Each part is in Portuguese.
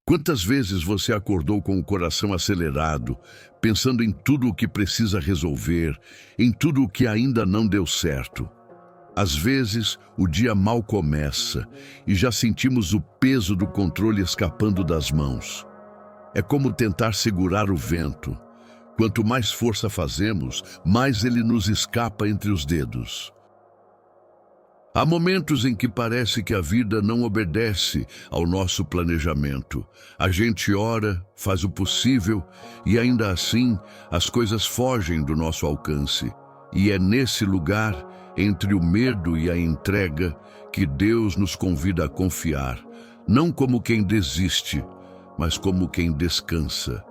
Quantas vezes você acordou com o coração acelerado, pensando em tudo o que precisa resolver, em tudo o que ainda não deu certo? Às vezes, o dia mal começa e já sentimos o peso do controle escapando das mãos. É como tentar segurar o vento. Quanto mais força fazemos, mais ele nos escapa entre os dedos. Há momentos em que parece que a vida não obedece ao nosso planejamento. A gente ora, faz o possível e ainda assim as coisas fogem do nosso alcance. E é nesse lugar, entre o medo e a entrega, que Deus nos convida a confiar, não como quem desiste, mas como quem descansa.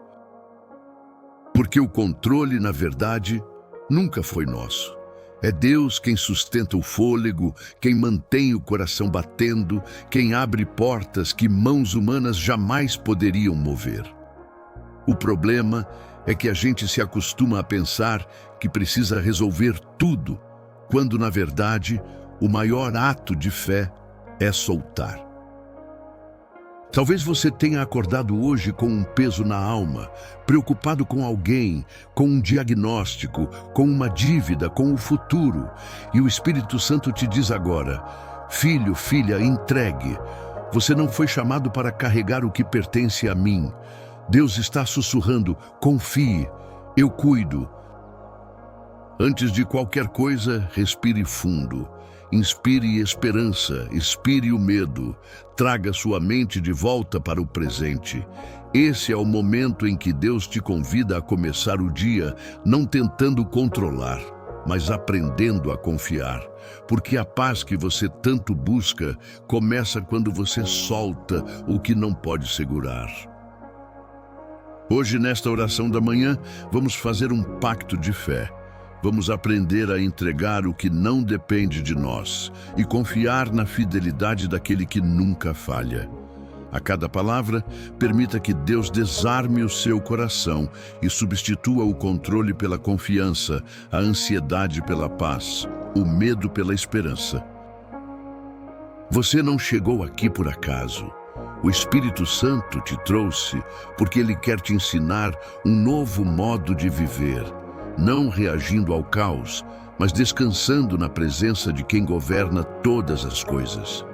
Porque o controle, na verdade, nunca foi nosso. É Deus quem sustenta o fôlego, quem mantém o coração batendo, quem abre portas que mãos humanas jamais poderiam mover. O problema é que a gente se acostuma a pensar que precisa resolver tudo, quando, na verdade, o maior ato de fé é soltar. Talvez você tenha acordado hoje com um peso na alma, preocupado com alguém, com um diagnóstico, com uma dívida, com o futuro. E o Espírito Santo te diz agora: filho, filha, entregue. Você não foi chamado para carregar o que pertence a mim. Deus está sussurrando: confie, eu cuido. Antes de qualquer coisa, respire fundo. Inspire esperança, expire o medo, traga sua mente de volta para o presente. Esse é o momento em que Deus te convida a começar o dia, não tentando controlar, mas aprendendo a confiar. Porque a paz que você tanto busca começa quando você solta o que não pode segurar. Hoje, nesta oração da manhã, vamos fazer um pacto de fé. Vamos aprender a entregar o que não depende de nós e confiar na fidelidade daquele que nunca falha. A cada palavra, permita que Deus desarme o seu coração e substitua o controle pela confiança, a ansiedade pela paz, o medo pela esperança. Você não chegou aqui por acaso. O Espírito Santo te trouxe porque Ele quer te ensinar um novo modo de viver. Não reagindo ao caos, mas descansando na presença de quem governa todas as coisas.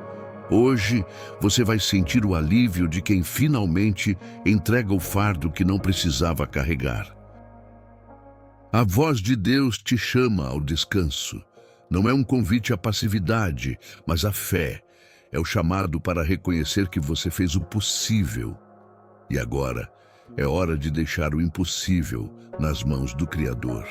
Hoje, você vai sentir o alívio de quem finalmente entrega o fardo que não precisava carregar. A voz de Deus te chama ao descanso. Não é um convite à passividade, mas à fé. É o chamado para reconhecer que você fez o possível. E agora, é hora de deixar o impossível nas mãos do Criador.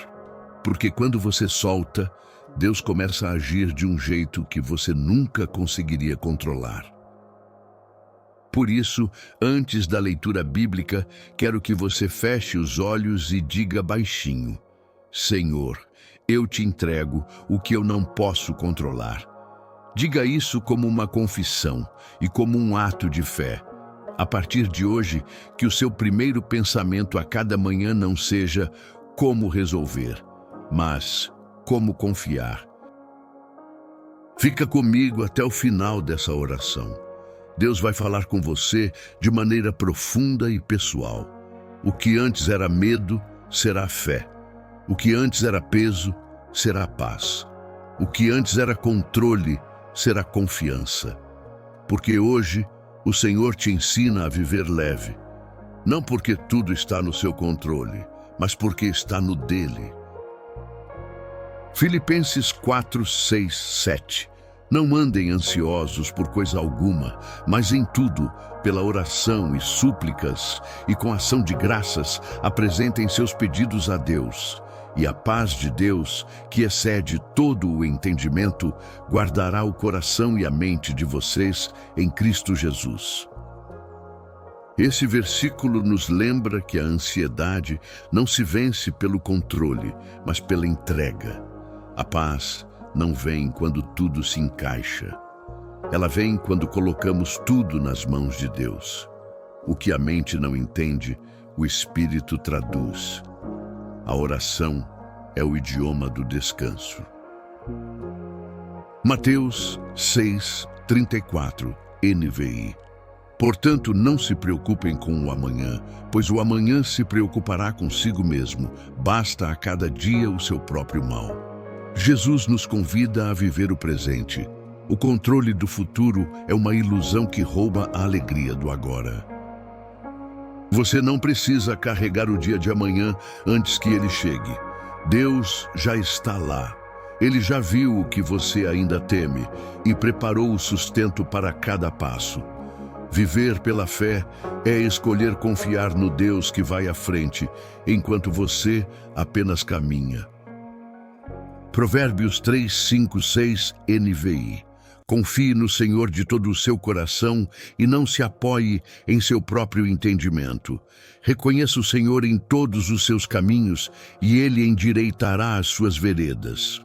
Porque quando você solta, Deus começa a agir de um jeito que você nunca conseguiria controlar. Por isso, antes da leitura bíblica, quero que você feche os olhos e diga baixinho: Senhor, eu te entrego o que eu não posso controlar. Diga isso como uma confissão e como um ato de fé. A partir de hoje, que o seu primeiro pensamento a cada manhã não seja como resolver, mas como confiar. Fica comigo até o final dessa oração. Deus vai falar com você de maneira profunda e pessoal. O que antes era medo, será fé. O que antes era peso, será paz. O que antes era controle, será confiança. Porque hoje, o Senhor te ensina a viver leve, não porque tudo está no seu controle, mas porque está no dele. Filipenses 4, 6, 7. Não andem ansiosos por coisa alguma, mas em tudo, pela oração e súplicas, e com ação de graças, apresentem seus pedidos a Deus. E a paz de Deus, que excede todo o entendimento, guardará o coração e a mente de vocês em Cristo Jesus. Esse versículo nos lembra que a ansiedade não se vence pelo controle, mas pela entrega. A paz não vem quando tudo se encaixa. Ela vem quando colocamos tudo nas mãos de Deus. O que a mente não entende, o Espírito traduz. A oração é o idioma do descanso. Mateus 6, 34, NVI. Portanto, não se preocupem com o amanhã, pois o amanhã se preocupará consigo mesmo. Basta a cada dia o seu próprio mal. Jesus nos convida a viver o presente. O controle do futuro é uma ilusão que rouba a alegria do agora. Você não precisa carregar o dia de amanhã antes que ele chegue. Deus já está lá. Ele já viu o que você ainda teme e preparou o sustento para cada passo. Viver pela fé é escolher confiar no Deus que vai à frente, enquanto você apenas caminha. Provérbios 3, 5, 6, NVI. Confie no Senhor de todo o seu coração e não se apoie em seu próprio entendimento. Reconheça o Senhor em todos os seus caminhos e Ele endireitará as suas veredas.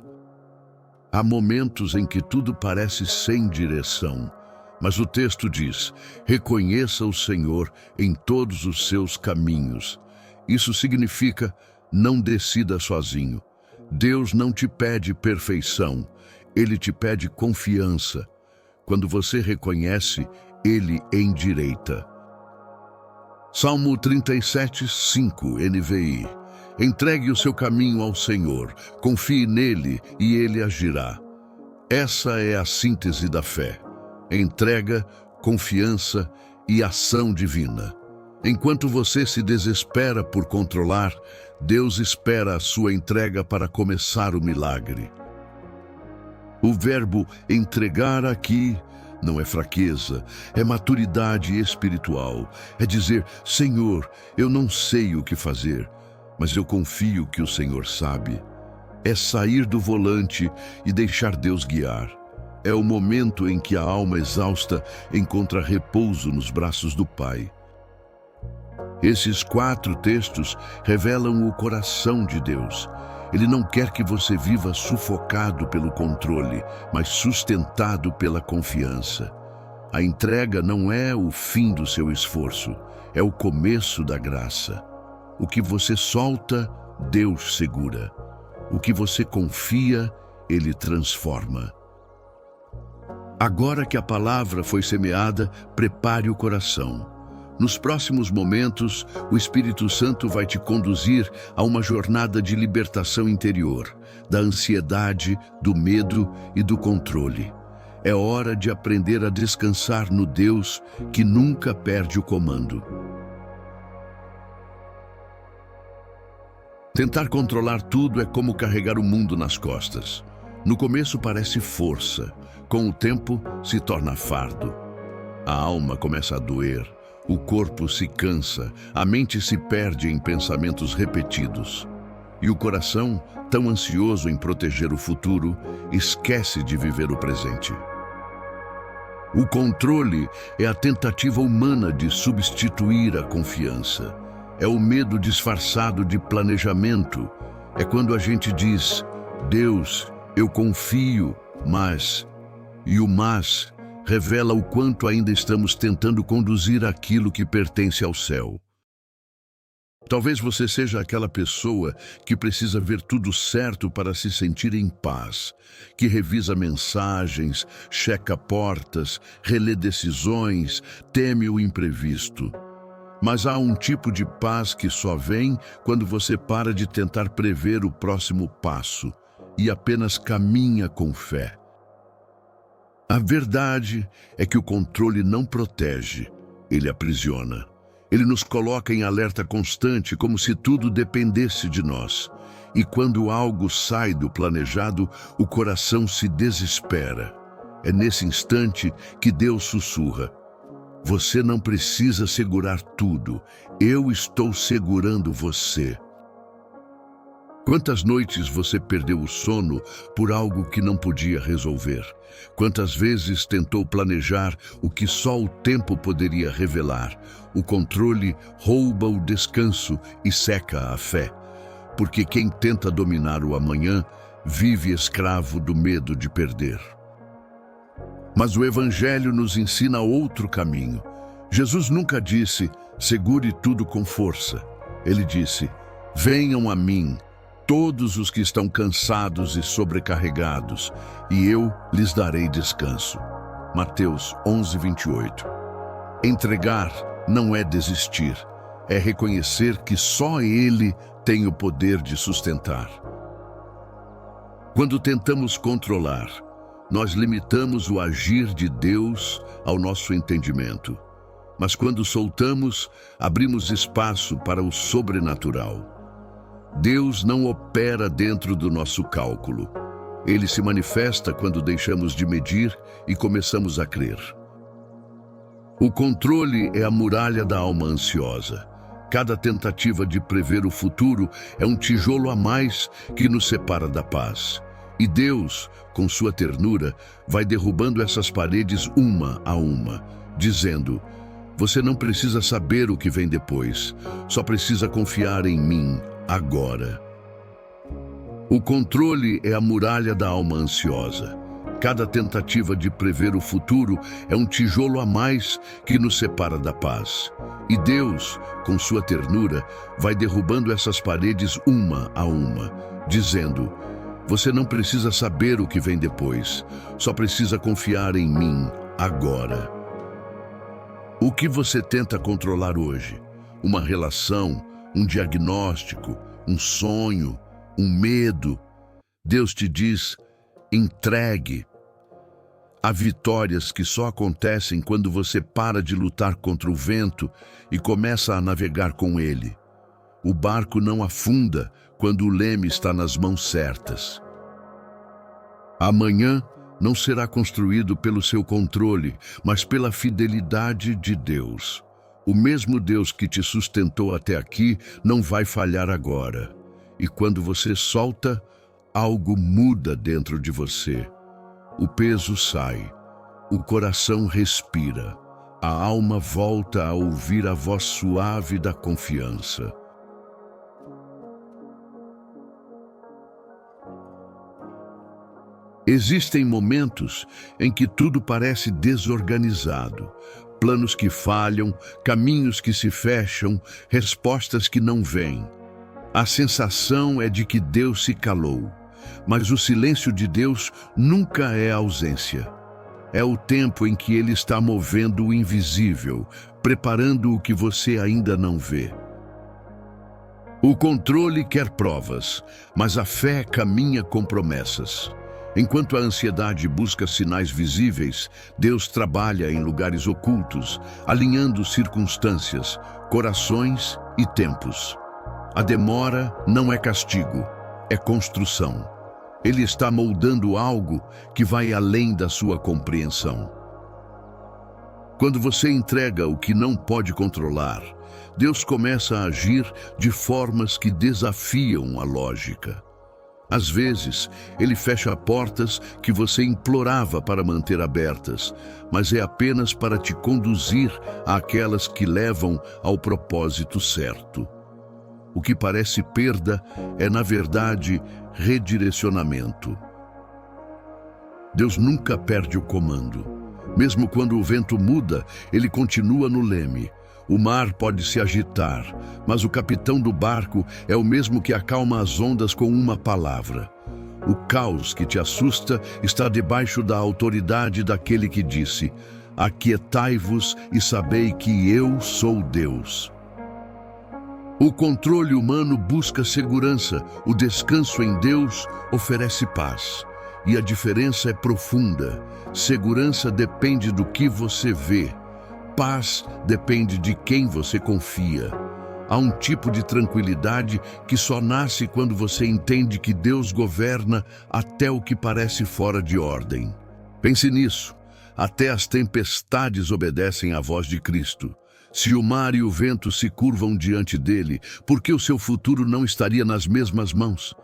Há momentos em que tudo parece sem direção, mas o texto diz: reconheça o Senhor em todos os seus caminhos. Isso significa: não decida sozinho. Deus não te pede perfeição, Ele te pede confiança. Quando você reconhece, Ele endireita. Salmo 37, 5, NVI. Entregue o seu caminho ao Senhor, confie nele e Ele agirá. Essa é a síntese da fé: entrega, confiança e ação divina. Enquanto você se desespera por controlar, Deus espera a sua entrega para começar o milagre. O verbo entregar aqui não é fraqueza, é maturidade espiritual. É dizer: Senhor, eu não sei o que fazer, mas eu confio que o Senhor sabe. É sair do volante e deixar Deus guiar. É o momento em que a alma exausta encontra repouso nos braços do Pai. Esses 4 textos revelam o coração de Deus. Ele não quer que você viva sufocado pelo controle, mas sustentado pela confiança. A entrega não é o fim do seu esforço, é o começo da graça. O que você solta, Deus segura. O que você confia, Ele transforma. Agora que a palavra foi semeada, prepare o coração. Nos próximos momentos, o Espírito Santo vai te conduzir a uma jornada de libertação interior, da ansiedade, do medo e do controle. É hora de aprender a descansar no Deus que nunca perde o comando. Tentar controlar tudo é como carregar o mundo nas costas. No começo parece força, com o tempo se torna fardo. A alma começa a doer. O corpo se cansa, a mente se perde em pensamentos repetidos. E o coração, tão ansioso em proteger o futuro, esquece de viver o presente. O controle é a tentativa humana de substituir a confiança. É o medo disfarçado de planejamento. É quando a gente diz: Deus, eu confio, mas... E o mas revela o quanto ainda estamos tentando conduzir aquilo que pertence ao céu. Talvez você seja aquela pessoa que precisa ver tudo certo para se sentir em paz, que revisa mensagens, checa portas, relê decisões, teme o imprevisto. Mas há um tipo de paz que só vem quando você para de tentar prever o próximo passo e apenas caminha com fé. A verdade é que o controle não protege, ele aprisiona. Ele nos coloca em alerta constante, como se tudo dependesse de nós. E quando algo sai do planejado, o coração se desespera. É nesse instante que Deus sussurra: você não precisa segurar tudo, eu estou segurando você. Quantas noites você perdeu o sono por algo que não podia resolver? Quantas vezes tentou planejar o que só o tempo poderia revelar? O controle rouba o descanso e seca a fé. Porque quem tenta dominar o amanhã vive escravo do medo de perder. Mas o Evangelho nos ensina outro caminho. Jesus nunca disse: segure tudo com força. Ele disse: venham a mim, todos os que estão cansados e sobrecarregados, e eu lhes darei descanso. Mateus 11, 28. Entregar não é desistir, é reconhecer que só Ele tem o poder de sustentar. Quando tentamos controlar, nós limitamos o agir de Deus ao nosso entendimento. Mas quando soltamos, abrimos espaço para o sobrenatural. Deus não opera dentro do nosso cálculo. Ele se manifesta quando deixamos de medir e começamos a crer. O controle é a muralha da alma ansiosa. Cada tentativa de prever o futuro é um tijolo a mais que nos separa da paz. E Deus, com sua ternura, vai derrubando essas paredes uma a uma, dizendo: você não precisa saber o que vem depois, só precisa confiar em mim agora. O controle é a muralha da alma ansiosa. Cada tentativa de prever o futuro é um tijolo a mais que nos separa da paz. E Deus, com sua ternura, vai derrubando essas paredes uma a uma, dizendo: você não precisa saber o que vem depois, só precisa confiar em mim agora. O que você tenta controlar hoje? Uma relação, um diagnóstico, um sonho, um medo? Deus te diz: entregue. Há vitórias que só acontecem quando você para de lutar contra o vento e começa a navegar com ele. O barco não afunda quando o leme está nas mãos certas. Amanhã não será construído pelo seu controle, mas pela fidelidade de Deus. O mesmo Deus que te sustentou até aqui não vai falhar agora. E quando você solta, algo muda dentro de você. O peso sai, o coração respira, a alma volta a ouvir a voz suave da confiança. Existem momentos em que tudo parece desorganizado. Planos que falham, caminhos que se fecham, respostas que não vêm. A sensação é de que Deus se calou, mas o silêncio de Deus nunca é ausência. É o tempo em que Ele está movendo o invisível, preparando o que você ainda não vê. O controle quer provas, mas a fé caminha com promessas. Enquanto a ansiedade busca sinais visíveis, Deus trabalha em lugares ocultos, alinhando circunstâncias, corações e tempos. A demora não é castigo, é construção. Ele está moldando algo que vai além da sua compreensão. Quando você entrega o que não pode controlar, Deus começa a agir de formas que desafiam a lógica. Às vezes, Ele fecha portas que você implorava para manter abertas, mas é apenas para te conduzir àquelas que levam ao propósito certo. O que parece perda é, na verdade, redirecionamento. Deus nunca perde o comando. Mesmo quando o vento muda, Ele continua no leme. O mar pode se agitar, mas o capitão do barco é o mesmo que acalma as ondas com uma palavra. O caos que te assusta está debaixo da autoridade daquele que disse: aquietai-vos e sabei que eu sou Deus. O controle humano busca segurança, o descanso em Deus oferece paz. E a diferença é profunda. Segurança depende do que você vê. Paz depende de quem você confia. Há um tipo de tranquilidade que só nasce quando você entende que Deus governa até o que parece fora de ordem. Pense nisso. Até as tempestades obedecem à voz de Cristo. Se o mar e o vento se curvam diante dele, por que o seu futuro não estaria nas mesmas mãos?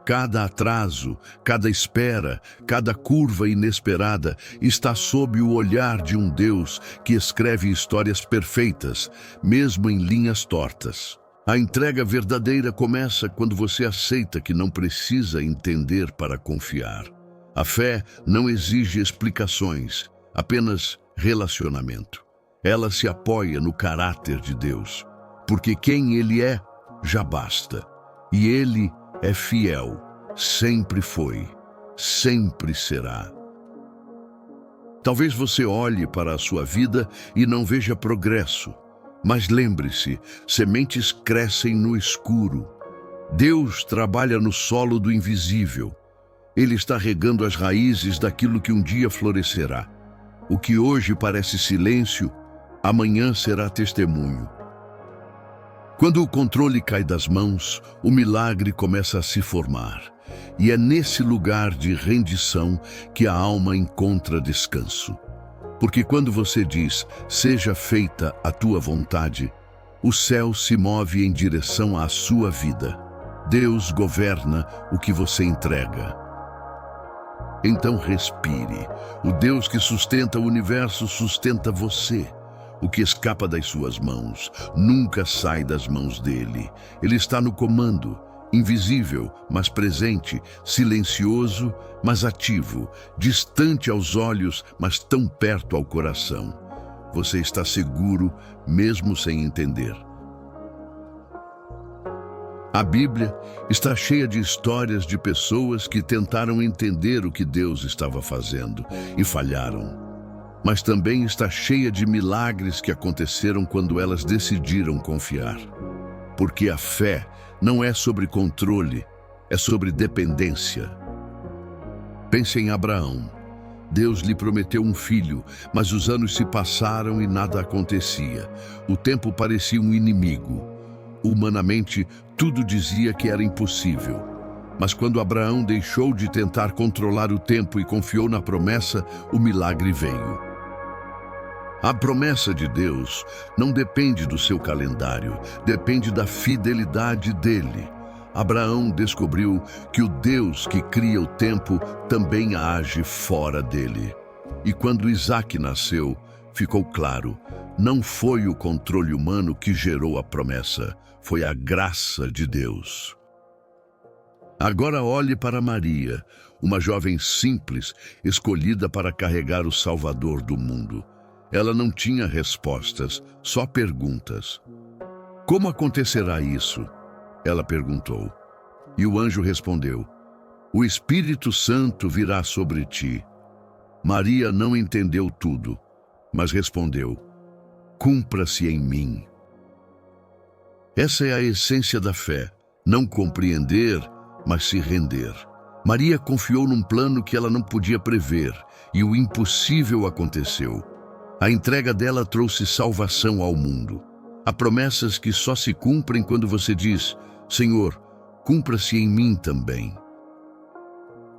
Cada atraso, cada espera, cada curva inesperada está sob o olhar de um Deus que escreve histórias perfeitas, mesmo em linhas tortas. A entrega verdadeira começa quando você aceita que não precisa entender para confiar. A fé não exige explicações, apenas relacionamento. Ela se apoia no caráter de Deus, porque quem Ele é, já basta. E Ele é fiel, sempre foi, sempre será. Talvez você olhe para a sua vida e não veja progresso. Mas lembre-se, sementes crescem no escuro. Deus trabalha no solo do invisível. Ele está regando as raízes daquilo que um dia florescerá. O que hoje parece silêncio, amanhã será testemunho. Quando o controle cai das mãos, o milagre começa a se formar. E é nesse lugar de rendição que a alma encontra descanso. Porque quando você diz, seja feita a tua vontade, o céu se move em direção à sua vida. Deus governa o que você entrega. Então respire. O Deus que sustenta o universo sustenta você. O que escapa das suas mãos nunca sai das mãos dele. Ele está no comando, invisível, mas presente, silencioso, mas ativo, distante aos olhos, mas tão perto ao coração. Você está seguro, mesmo sem entender. A Bíblia está cheia de histórias de pessoas que tentaram entender o que Deus estava fazendo e falharam. Mas também está cheia de milagres que aconteceram quando elas decidiram confiar. Porque a fé não é sobre controle, é sobre dependência. Pense em Abraão. Deus lhe prometeu um filho, mas os anos se passaram e nada acontecia. O tempo parecia um inimigo. Humanamente, tudo dizia que era impossível. Mas quando Abraão deixou de tentar controlar o tempo e confiou na promessa, o milagre veio. A promessa de Deus não depende do seu calendário, depende da fidelidade dele. Abraão descobriu que o Deus que cria o tempo também age fora dele. E quando Isaque nasceu, ficou claro, não foi o controle humano que gerou a promessa, foi a graça de Deus. Agora olhe para Maria, uma jovem simples, escolhida para carregar o Salvador do mundo. Ela não tinha respostas, só perguntas. Como acontecerá isso? Ela perguntou. E o anjo respondeu, o Espírito Santo virá sobre ti. Maria não entendeu tudo, mas respondeu, cumpra-se em mim. Essa é a essência da fé, não compreender, mas se render. Maria confiou num plano que ela não podia prever, e o impossível aconteceu. A entrega dela trouxe salvação ao mundo. Há promessas que só se cumprem quando você diz, Senhor, cumpra-se em mim também.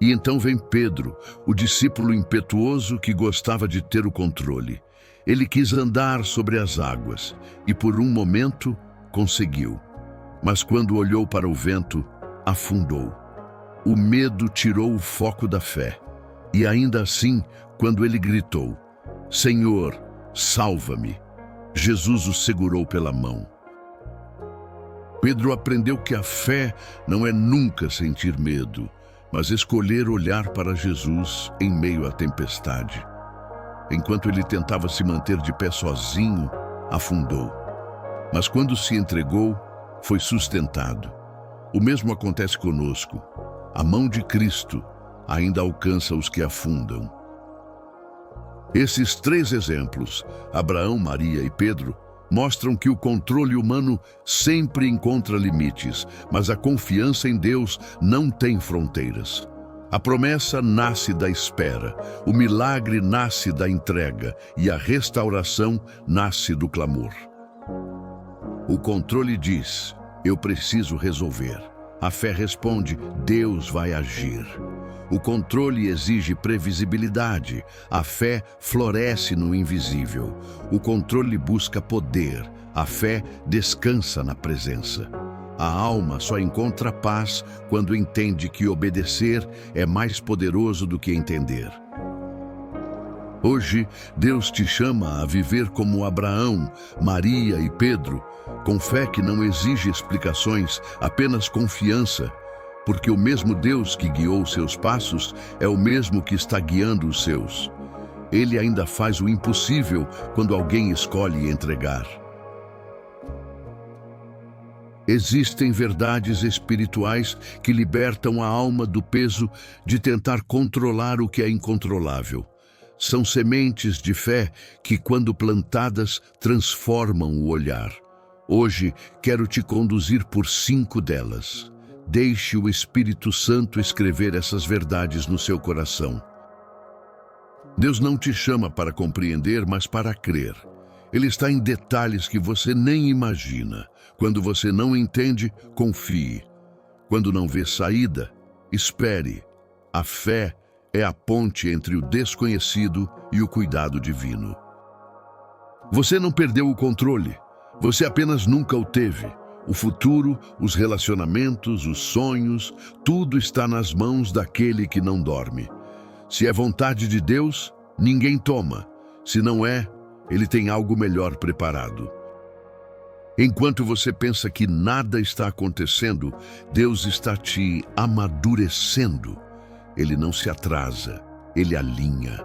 E então vem Pedro, o discípulo impetuoso que gostava de ter o controle. Ele quis andar sobre as águas e por um momento conseguiu. Mas quando olhou para o vento, afundou. O medo tirou o foco da fé. E ainda assim, quando ele gritou, Senhor, salva-me, Jesus o segurou pela mão. Pedro aprendeu que a fé não é nunca sentir medo, mas escolher olhar para Jesus em meio à tempestade. Enquanto ele tentava se manter de pé sozinho, afundou. Mas quando se entregou, foi sustentado. O mesmo acontece conosco. A mão de Cristo ainda alcança os que afundam. Esses três exemplos, Abraão, Maria e Pedro, mostram que o controle humano sempre encontra limites, mas a confiança em Deus não tem fronteiras. A promessa nasce da espera, o milagre nasce da entrega e a restauração nasce do clamor. O controle diz, eu preciso resolver. A fé responde, Deus vai agir. O controle exige previsibilidade. A fé floresce no invisível. O controle busca poder. A fé descansa na presença. A alma só encontra paz quando entende que obedecer é mais poderoso do que entender. Hoje, Deus te chama a viver como Abraão, Maria e Pedro, com fé que não exige explicações, apenas confiança, porque o mesmo Deus que guiou seus passos é o mesmo que está guiando os seus. Ele ainda faz o impossível quando alguém escolhe entregar. Existem verdades espirituais que libertam a alma do peso de tentar controlar o que é incontrolável. São sementes de fé que, quando plantadas, transformam o olhar. Hoje, quero te conduzir por 5 delas. Deixe o Espírito Santo escrever essas verdades no seu coração. Deus não te chama para compreender, mas para crer. Ele está em detalhes que você nem imagina. Quando você não entende, confie. Quando não vê saída, espere. A fé é a ponte entre o desconhecido e o cuidado divino. Você não perdeu o controle. Você apenas nunca o teve. O futuro, os relacionamentos, os sonhos, tudo está nas mãos daquele que não dorme. Se é vontade de Deus, ninguém toma. Se não é, Ele tem algo melhor preparado. Enquanto você pensa que nada está acontecendo, Deus está te amadurecendo. Ele não se atrasa, Ele alinha.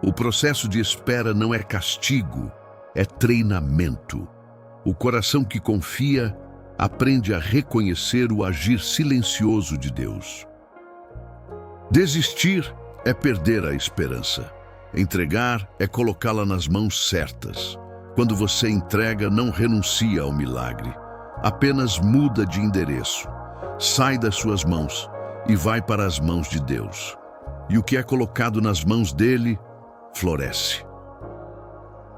O processo de espera não é castigo, é treinamento. O coração que confia aprende a reconhecer o agir silencioso de Deus. Desistir é perder a esperança. Entregar é colocá-la nas mãos certas. Quando você entrega, não renuncia ao milagre. Apenas muda de endereço. Sai das suas mãos e vai para as mãos de Deus. E o que é colocado nas mãos dele, floresce.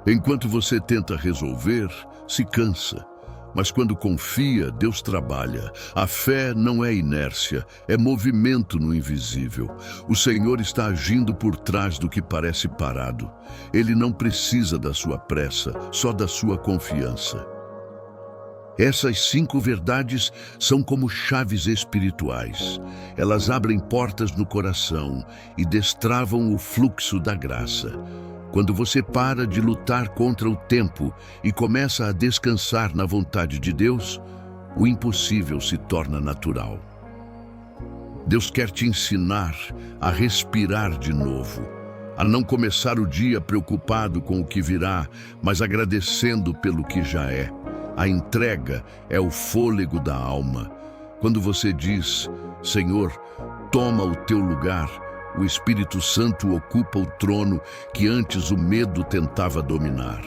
Enquanto você tenta resolver, se cansa. Mas quando confia, Deus trabalha. A fé não é inércia, é movimento no invisível. O Senhor está agindo por trás do que parece parado. Ele não precisa da sua pressa, só da sua confiança. Essas 5 verdades são como chaves espirituais. Elas abrem portas no coração e destravam o fluxo da graça. Quando você para de lutar contra o tempo e começa a descansar na vontade de Deus, o impossível se torna natural. Deus quer te ensinar a respirar de novo, a não começar o dia preocupado com o que virá, mas agradecendo pelo que já é. A entrega é o fôlego da alma. Quando você diz, Senhor, toma o teu lugar, o Espírito Santo ocupa o trono que antes o medo tentava dominar.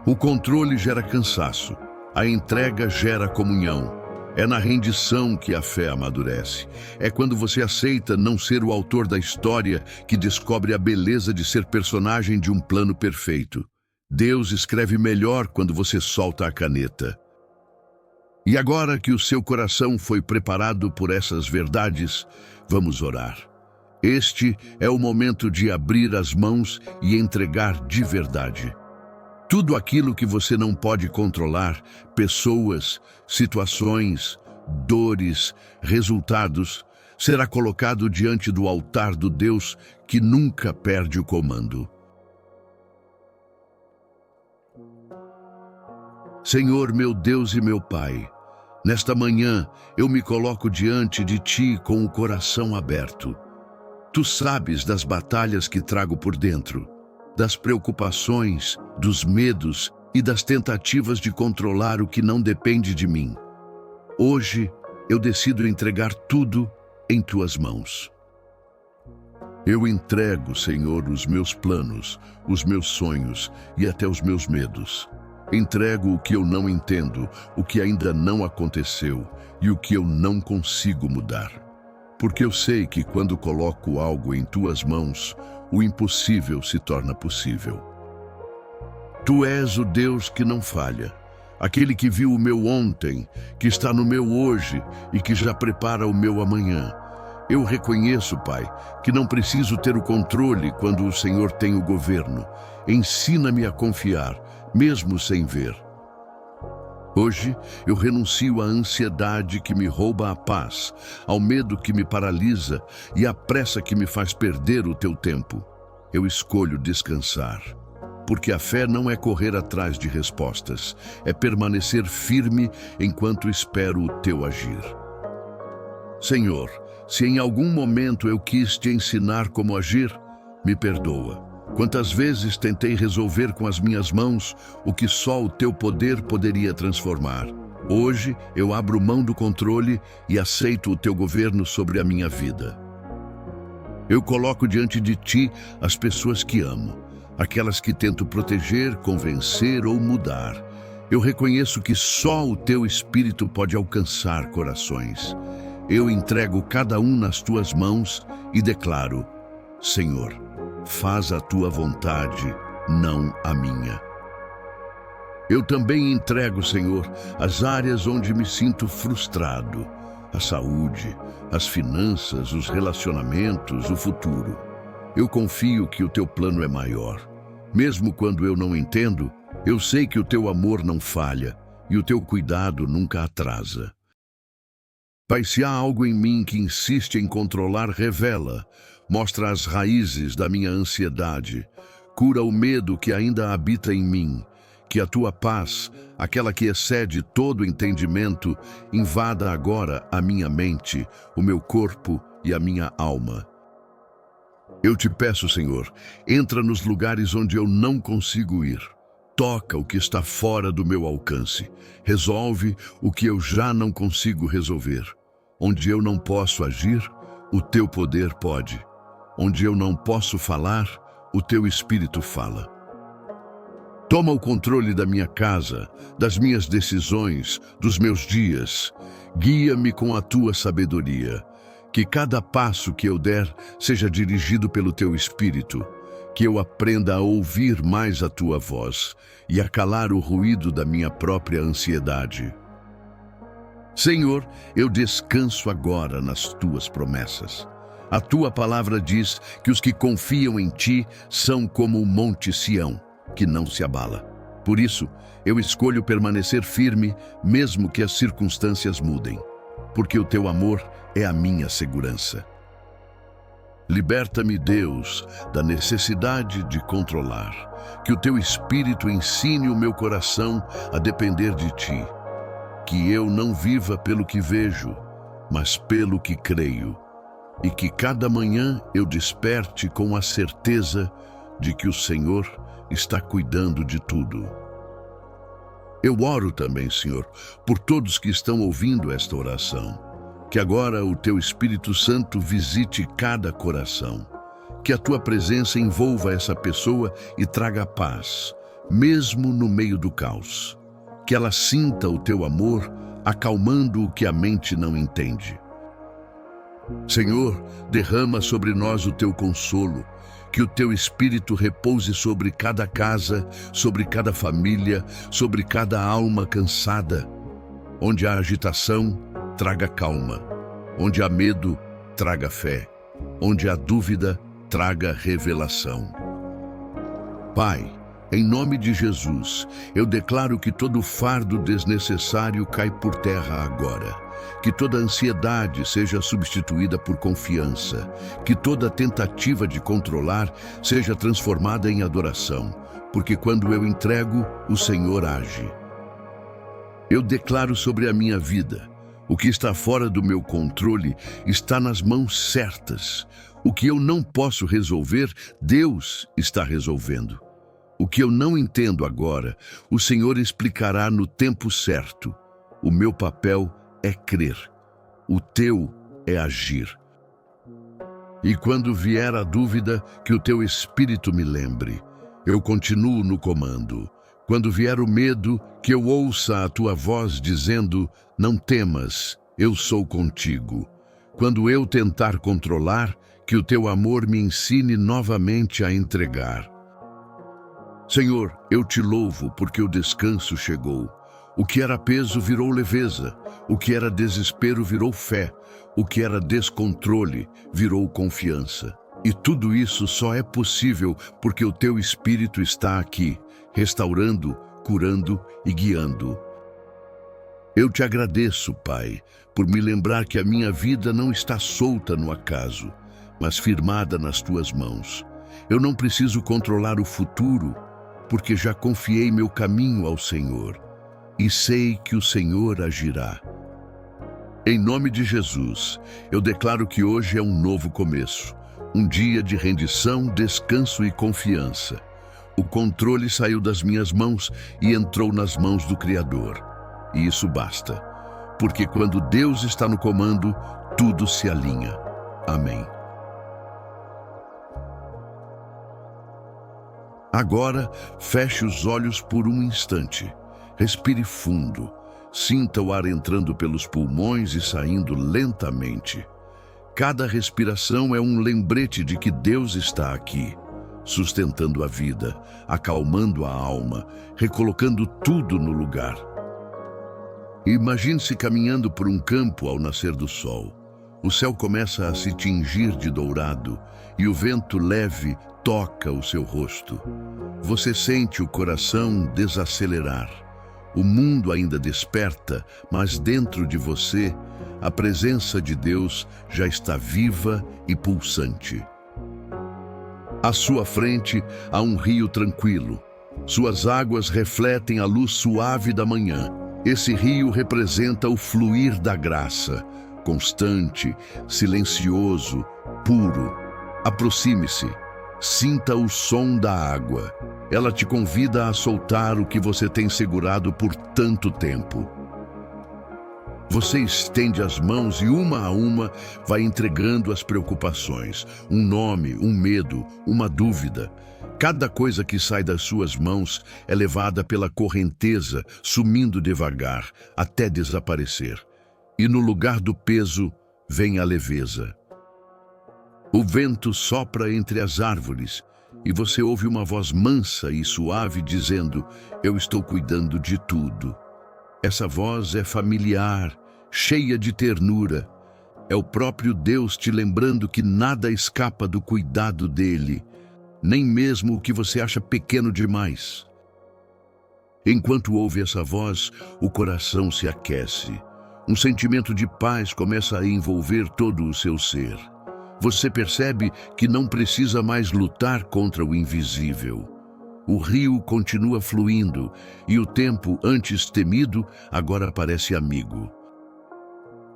O controle gera cansaço, a entrega gera comunhão. É na rendição que a fé amadurece. É quando você aceita não ser o autor da história que descobre a beleza de ser personagem de um plano perfeito. Deus escreve melhor quando você solta a caneta. E agora que o seu coração foi preparado por essas verdades, vamos orar. Este é o momento de abrir as mãos e entregar de verdade. Tudo aquilo que você não pode controlar, pessoas, situações, dores, resultados, será colocado diante do altar do Deus que nunca perde o comando. Senhor, meu Deus e meu Pai, nesta manhã eu me coloco diante de Ti com o coração aberto. Tu sabes das batalhas que trago por dentro, das preocupações, dos medos e das tentativas de controlar o que não depende de mim. Hoje eu decido entregar tudo em Tuas mãos. Eu entrego, Senhor, os meus planos, os meus sonhos e até os meus medos. Entrego o que eu não entendo, o que ainda não aconteceu e o que eu não consigo mudar. Porque eu sei que quando coloco algo em Tuas mãos, o impossível se torna possível. Tu és o Deus que não falha, aquele que viu o meu ontem, que está no meu hoje e que já prepara o meu amanhã. Eu reconheço, Pai, que não preciso ter o controle quando o Senhor tem o governo. Ensina-me a confiar, mesmo sem ver. Hoje, eu renuncio à ansiedade que me rouba a paz, ao medo que me paralisa e à pressa que me faz perder o Teu tempo. Eu escolho descansar, porque a fé não é correr atrás de respostas, é permanecer firme enquanto espero o Teu agir. Senhor, se em algum momento eu quis Te ensinar como agir, me perdoa. Quantas vezes tentei resolver com as minhas mãos o que só o Teu poder poderia transformar. Hoje eu abro mão do controle e aceito o Teu governo sobre a minha vida. Eu coloco diante de ti as pessoas que amo, aquelas que tento proteger, convencer ou mudar. Eu reconheço que só o teu Espírito pode alcançar corações. Eu entrego cada um nas tuas mãos e declaro: Senhor, faz a tua vontade, não a minha. Eu também entrego, Senhor, as áreas onde me sinto frustrado, a saúde, as finanças, os relacionamentos, o futuro. Eu confio que o teu plano é maior. Mesmo quando eu não entendo, eu sei que o teu amor não falha e o teu cuidado nunca atrasa. Pai, se há algo em mim que insiste em controlar, revela. Mostra as raízes da minha ansiedade. Cura o medo que ainda habita em mim. Que a tua paz, aquela que excede todo entendimento, invada agora a minha mente, o meu corpo e a minha alma. Eu te peço, Senhor, entra nos lugares onde eu não consigo ir. Toca o que está fora do meu alcance. Resolve o que eu já não consigo resolver. Onde eu não posso agir, o teu poder pode. Onde eu não posso falar, o teu Espírito fala. Toma o controle da minha casa, das minhas decisões, dos meus dias. Guia-me com a tua sabedoria. Que cada passo que eu der seja dirigido pelo teu Espírito. Que eu aprenda a ouvir mais a tua voz e a calar o ruído da minha própria ansiedade. Senhor, eu descanso agora nas tuas promessas. A tua palavra diz que os que confiam em ti são como o monte Sião, que não se abala. Por isso, eu escolho permanecer firme, mesmo que as circunstâncias mudem, porque o teu amor é a minha segurança. Liberta-me, Deus, da necessidade de controlar. Que o teu Espírito ensine o meu coração a depender de ti. Que eu não viva pelo que vejo, mas pelo que creio. E que cada manhã eu desperte com a certeza de que o Senhor está cuidando de tudo. Eu oro também, Senhor, por todos que estão ouvindo esta oração. Que agora o teu Espírito Santo visite cada coração. Que a tua presença envolva essa pessoa e traga paz, mesmo no meio do caos. Que ela sinta o teu amor, acalmando o que a mente não entende. Senhor, derrama sobre nós o teu consolo. Que o teu Espírito repouse sobre cada casa, sobre cada família, sobre cada alma cansada. Onde há agitação, traga calma. Onde há medo, traga fé. Onde há dúvida, traga revelação. Pai, em nome de Jesus, eu declaro que todo fardo desnecessário cai por terra agora. Que toda ansiedade seja substituída por confiança. Que toda tentativa de controlar seja transformada em adoração. Porque quando eu entrego, o Senhor age. Eu declaro sobre a minha vida: o que está fora do meu controle está nas mãos certas. O que eu não posso resolver, Deus está resolvendo. O que eu não entendo agora, o Senhor explicará no tempo certo. O meu papel é crer. O teu é agir. E quando vier a dúvida, que o teu Espírito me lembre. Eu continuo no comando. Quando vier o medo, que eu ouça a tua voz dizendo: não temas, eu sou contigo. Quando eu tentar controlar, que o teu amor me ensine novamente a entregar. Senhor, eu te louvo porque o descanso chegou. O que era peso virou leveza. O que era desespero virou fé. O que era descontrole virou confiança. E tudo isso só é possível porque o teu Espírito está aqui, restaurando, curando e guiando. Eu te agradeço, Pai, por me lembrar que a minha vida não está solta no acaso, mas firmada nas tuas mãos. Eu não preciso controlar o futuro, porque já confiei meu caminho ao Senhor, e sei que o Senhor agirá. Em nome de Jesus, eu declaro que hoje é um novo começo, um dia de rendição, descanso e confiança. O controle saiu das minhas mãos e entrou nas mãos do Criador. E isso basta, porque quando Deus está no comando, tudo se alinha. Amém. Agora, feche os olhos por um instante. Respire fundo. Sinta o ar entrando pelos pulmões e saindo lentamente. Cada respiração é um lembrete de que Deus está aqui, sustentando a vida, acalmando a alma, recolocando tudo no lugar. Imagine-se caminhando por um campo ao nascer do sol. O céu começa a se tingir de dourado e o vento leve toca o seu rosto. Você sente o coração desacelerar. O mundo ainda desperta, mas dentro de você, a presença de Deus já está viva e pulsante. À sua frente há um rio tranquilo. Suas águas refletem a luz suave da manhã. Esse rio representa o fluir da graça, constante, silencioso, puro. Aproxime-se, sinta o som da água. Ela te convida a soltar o que você tem segurado por tanto tempo. Você estende as mãos e uma a uma vai entregando as preocupações, um nome, um medo, uma dúvida. Cada coisa que sai das suas mãos é levada pela correnteza, sumindo devagar, até desaparecer. E no lugar do peso vem a leveza. O vento sopra entre as árvores e você ouve uma voz mansa e suave dizendo: "Eu estou cuidando de tudo." Essa voz é familiar, cheia de ternura. É o próprio Deus te lembrando que nada escapa do cuidado dele, nem mesmo o que você acha pequeno demais. Enquanto ouve essa voz, o coração se aquece. Um sentimento de paz começa a envolver todo o seu ser. Você percebe que não precisa mais lutar contra o invisível. O rio continua fluindo e o tempo antes temido agora parece amigo.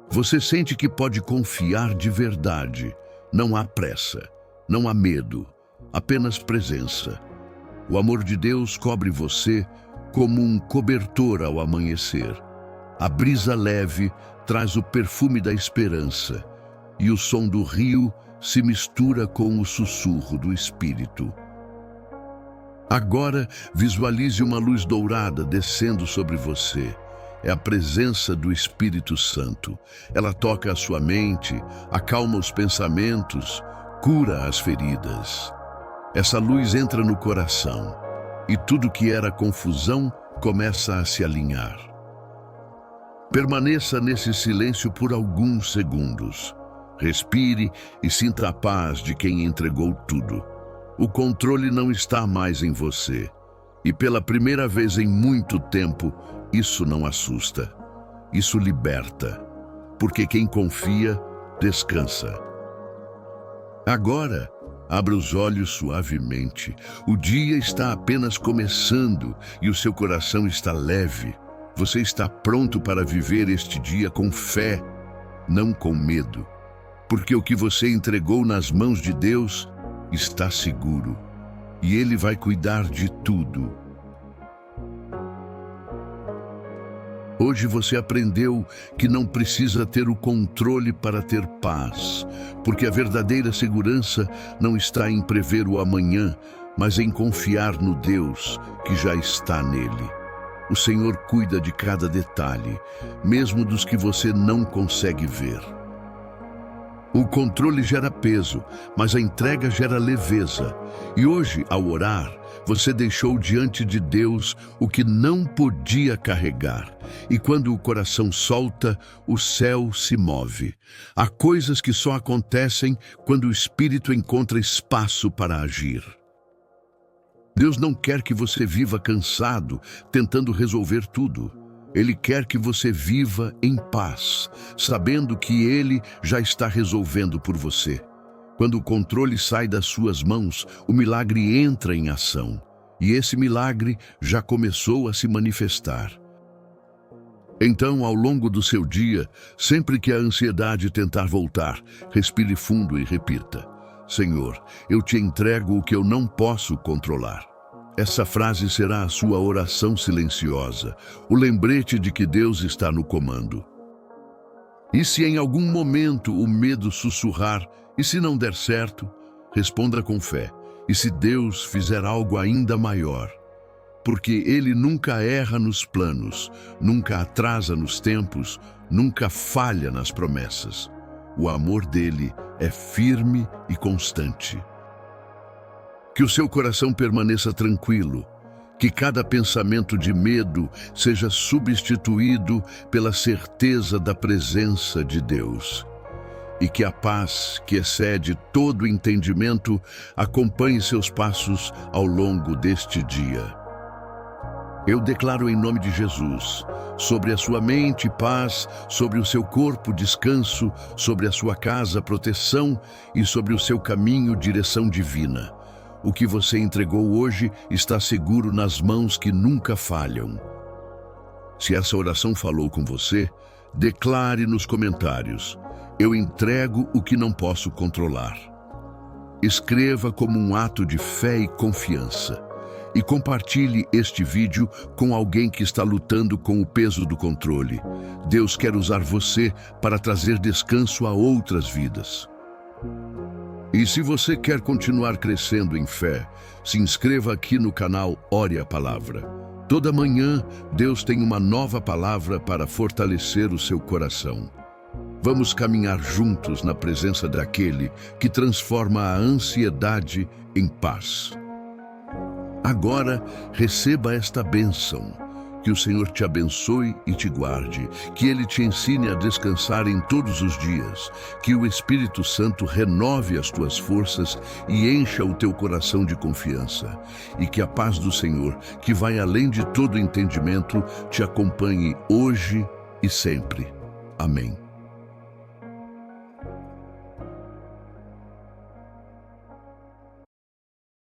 Você sente que pode confiar de verdade. Não há pressa, não há medo, apenas presença. O amor de Deus cobre você como um cobertor ao amanhecer. A brisa leve traz o perfume da esperança e o som do rio se mistura com o sussurro do Espírito. Agora, visualize uma luz dourada descendo sobre você. É a presença do Espírito Santo. Ela toca a sua mente, acalma os pensamentos, cura as feridas. Essa luz entra no coração e tudo que era confusão começa a se alinhar. Permaneça nesse silêncio por alguns segundos. Respire e sinta a paz de quem entregou tudo. O controle não está mais em você. E pela primeira vez em muito tempo, isso não assusta. Isso liberta. Porque quem confia, descansa. Agora, abra os olhos suavemente. O dia está apenas começando e o seu coração está leve. Você está pronto para viver este dia com fé, não com medo. Porque o que você entregou nas mãos de Deus está seguro e Ele vai cuidar de tudo. Hoje você aprendeu que não precisa ter o controle para ter paz, porque a verdadeira segurança não está em prever o amanhã, mas em confiar no Deus que já está nele. O Senhor cuida de cada detalhe, mesmo dos que você não consegue ver. O controle gera peso, mas a entrega gera leveza. E hoje, ao orar, você deixou diante de Deus o que não podia carregar. E quando o coração solta, o céu se move. Há coisas que só acontecem quando o Espírito encontra espaço para agir. Deus não quer que você viva cansado, tentando resolver tudo. Ele quer que você viva em paz, sabendo que Ele já está resolvendo por você. Quando o controle sai das suas mãos, o milagre entra em ação. E esse milagre já começou a se manifestar. Então, ao longo do seu dia, sempre que a ansiedade tentar voltar, respire fundo e repita: Senhor, eu te entrego o que eu não posso controlar. Essa frase será a sua oração silenciosa, o lembrete de que Deus está no comando. E se em algum momento o medo sussurrar, e se não der certo, responda com fé: E se Deus fizer algo ainda maior, porque Ele nunca erra nos planos, nunca atrasa nos tempos, nunca falha nas promessas. O amor dele é firme e constante. Que o seu coração permaneça tranquilo, que cada pensamento de medo seja substituído pela certeza da presença de Deus. E que a paz, que excede todo entendimento, acompanhe seus passos ao longo deste dia. Eu declaro em nome de Jesus, sobre a sua mente paz, sobre o seu corpo descanso, sobre a sua casa proteção e sobre o seu caminho direção divina. O que você entregou hoje está seguro nas mãos que nunca falham. Se essa oração falou com você, declare nos comentários: eu entrego o que não posso controlar. Escreva como um ato de fé e confiança. E compartilhe este vídeo com alguém que está lutando com o peso do controle. Deus quer usar você para trazer descanso a outras vidas. E se você quer continuar crescendo em fé, se inscreva aqui no canal Ore a Palavra. Toda manhã, Deus tem uma nova palavra para fortalecer o seu coração. Vamos caminhar juntos na presença daquele que transforma a ansiedade em paz. Agora, receba esta bênção. Que o Senhor te abençoe e te guarde, que Ele te ensine a descansar em todos os dias, que o Espírito Santo renove as tuas forças e encha o teu coração de confiança, e que a paz do Senhor, que vai além de todo entendimento, te acompanhe hoje e sempre. Amém.